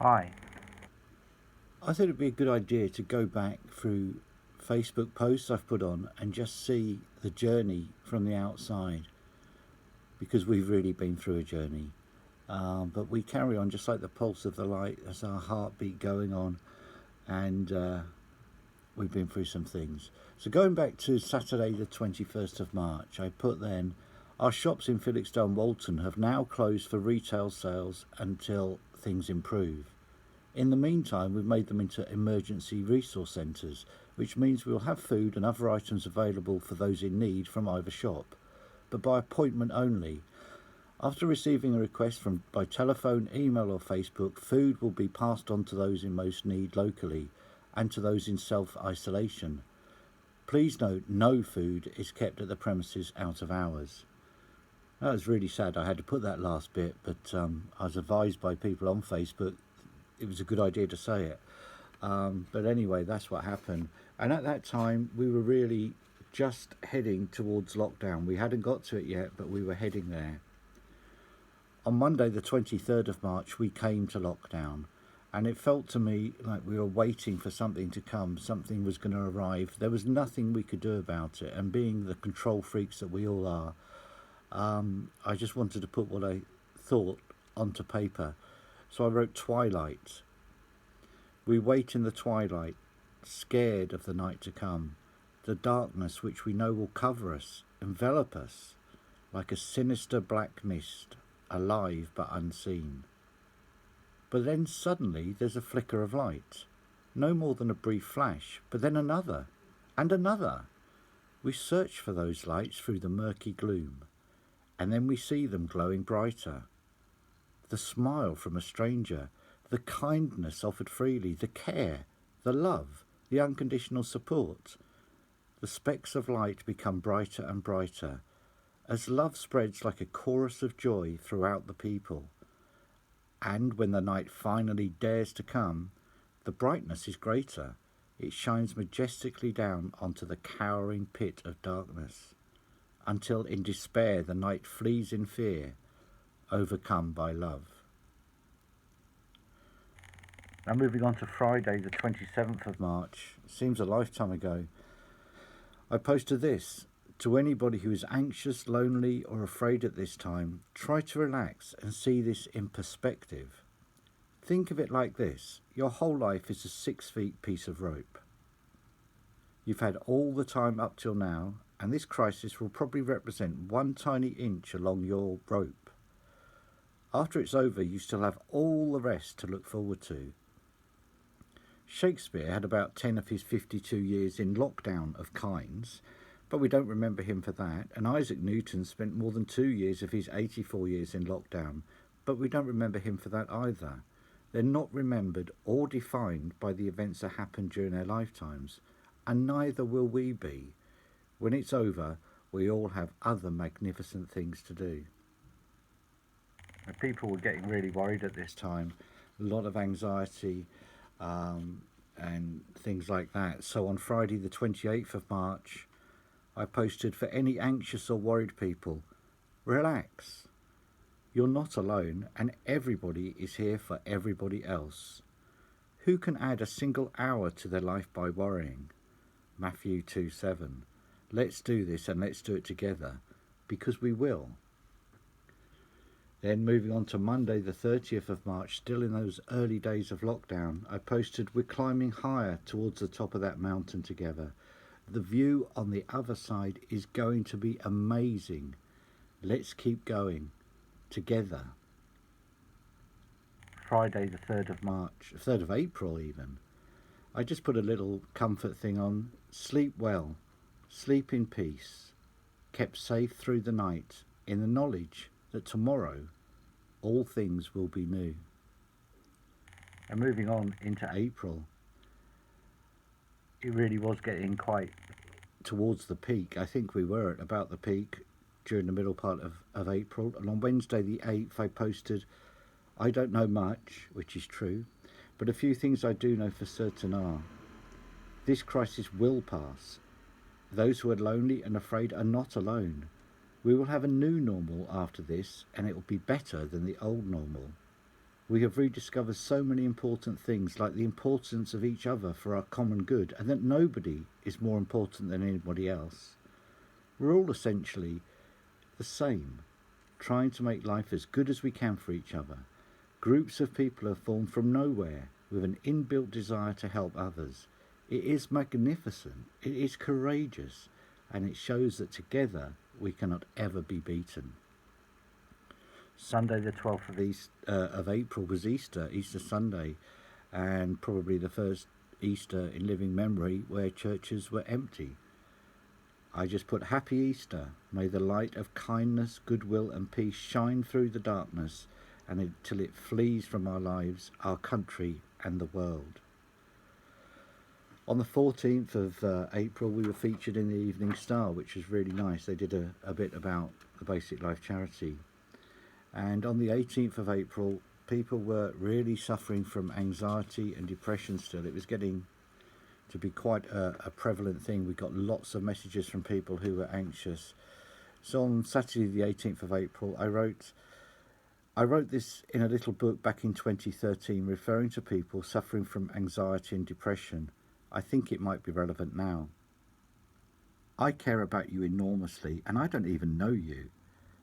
Hi. I thought it'd be a good idea to go back through Facebook posts I've put on and just see the journey from the outside, because we've really been through a journey. But we carry on just like the pulse of the light. That's our heartbeat going on, and we've been through some things. So going back to Saturday the 21st of March, I put then, our shops in Felixstowe and Walton have now closed for retail sales until things improve. In the meantime, we've made them into emergency resource centres, which means we'll have food and other items available for those in need from either shop, but by appointment only. After receiving a request by telephone, email or Facebook, food will be passed on to those in most need locally and to those in self-isolation. Please note, no food is kept at the premises out of hours. That was really sad. I had to put that last bit, but I was advised by people on Facebook it was a good idea to say it. But anyway, that's what happened. And at that time, we were really just heading towards lockdown. We hadn't got to it yet, but we were heading there. On Monday, the 23rd of March, we came to lockdown. And it felt to me like we were waiting for something to come. Something was going to arrive. There was nothing we could do about it. And being the control freaks that we all are, I just wanted to put what I thought onto paper. So I wrote twilight. We wait in the twilight, scared of the night to come, the darkness which we know will cover us, envelop us, like a sinister black mist, alive but unseen. But then suddenly there's a flicker of light, no more than a brief flash, but then another, and another. We search for those lights through the murky gloom, and then we see them glowing brighter. The smile from a stranger, the kindness offered freely, the care, the love, the unconditional support. The specks of light become brighter and brighter, as love spreads like a chorus of joy throughout the people. And when the night finally dares to come, the brightness is greater. It shines majestically down onto the cowering pit of darkness, until in despair the night flees in fear, overcome by love. Now moving on to Friday the 27th of March, seems a lifetime ago, I posted this. To anybody who is anxious, lonely or afraid at this time, try to relax and see this in perspective. Think of it like this. Your whole life is a 6 feet piece of rope. You've had all the time up till now, and this crisis will probably represent one tiny inch along your rope. After it's over, you still have all the rest to look forward to. Shakespeare had about 10 of his 52 years in lockdown of kinds, but we don't remember him for that. And Isaac Newton spent more than 2 years of his 84 years in lockdown, but we don't remember him for that either. They're not remembered or defined by the events that happened during their lifetimes, and neither will we be. When it's over, we all have other magnificent things to do. And people were getting really worried at this time, a lot of anxiety and things like that. So on Friday the 28th of March, I posted, for any anxious or worried people, relax. You're not alone, and everybody is here for everybody else. Who can add a single hour to their life by worrying? Matthew 2:7. Let's do this, and let's do it together, because we will. Then moving on to Monday the 30th of March, still in those early days of lockdown, I posted, we're climbing higher towards the top of that mountain together. The view on the other side is going to be amazing. Let's keep going together. Friday the 3rd of March, 3rd of April even, I just put a little comfort thing on. Sleep well, sleep in peace, kept safe through the night in the knowledge that tomorrow all things will be new. And moving on into April, it really was getting quite towards the peak. I think we were at about the peak during the middle part of April. And on Wednesday the 8th, I posted, I don't know much, which is true, but a few things I do know for certain are, this crisis will pass. Those who are lonely and afraid are not alone. We will have a new normal after this, and it will be better than the old normal. We have rediscovered so many important things, like the importance of each other for our common good, and that nobody is more important than anybody else. We're all essentially the same, trying to make life as good as we can for each other. Groups of people have formed from nowhere with an inbuilt desire to help others. It is magnificent, it is courageous, and it shows that together we cannot ever be beaten. Sunday the 12th of April was Easter Sunday, and probably the first Easter in living memory where churches were empty. I just put Happy Easter. May the light of kindness, goodwill and peace shine through the darkness and until it flees from our lives, our country and the world. On the 14th of April we were featured in the Evening Star, which was really nice. They did a bit about the Basic Life charity. And on the 18th of April, people were really suffering from anxiety and depression still. It was getting to be quite a prevalent thing. We got lots of messages from people who were anxious. So on Saturday the 18th of April, I wrote this in a little book back in 2013, referring to people suffering from anxiety and depression. I think it might be relevant now. I care about you enormously, and I don't even know you.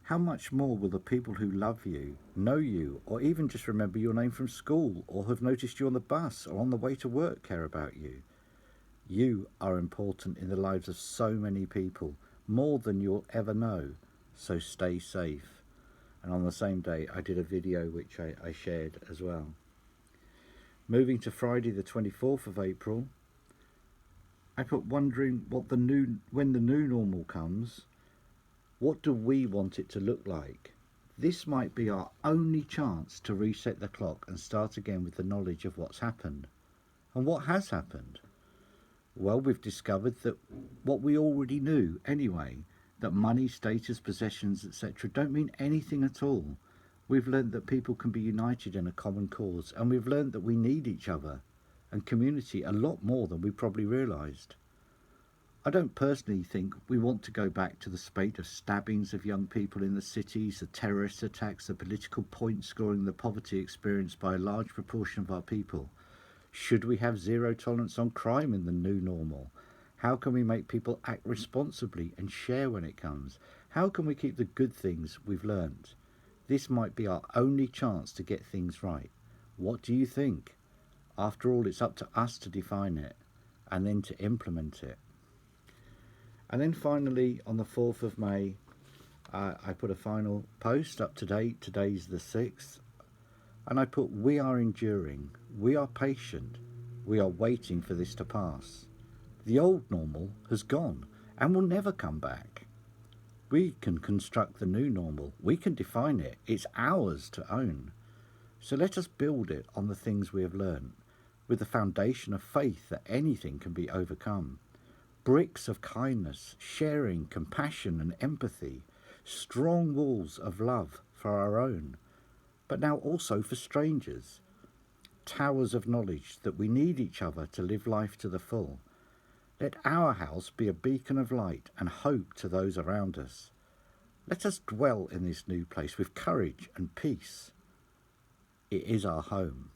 How much more will the people who love you, know you, or even just remember your name from school, or have noticed you on the bus or on the way to work care about you? You are important in the lives of so many people, more than you'll ever know, so stay safe. And on the same day I did a video which I shared as well. Moving to Friday the 24th of April, I put wondering when the new normal comes, what do we want it to look like? This might be our only chance to reset the clock and start again with the knowledge of what's happened. And what has happened? Well, we've discovered that what we already knew anyway, that money, status, possessions, etc. don't mean anything at all. We've learned that people can be united in a common cause, and we've learned that we need each other and community a lot more than we probably realised. I don't personally think we want to go back to the spate of stabbings of young people in the cities, the terrorist attacks, the political point scoring, the poverty experienced by a large proportion of our people. Should we have zero tolerance on crime in the new normal? How can we make people act responsibly and share when it comes? How can we keep the good things we've learnt? This might be our only chance to get things right. What do you think? After all, it's up to us to define it and then to implement it. And then finally, on the 4th of May, I put a final post up to date. Today's the 6th. And I put, we are enduring, we are patient, we are waiting for this to pass. The old normal has gone and will never come back. We can construct the new normal. We can define it. It's ours to own. So let us build it on the things we have learned, with the foundation of faith that anything can be overcome. Bricks of kindness, sharing, compassion and empathy, strong walls of love for our own, but now also for strangers. Towers of knowledge that we need each other to live life to the full. Let our house be a beacon of light and hope to those around us. Let us dwell in this new place with courage and peace. It is our home.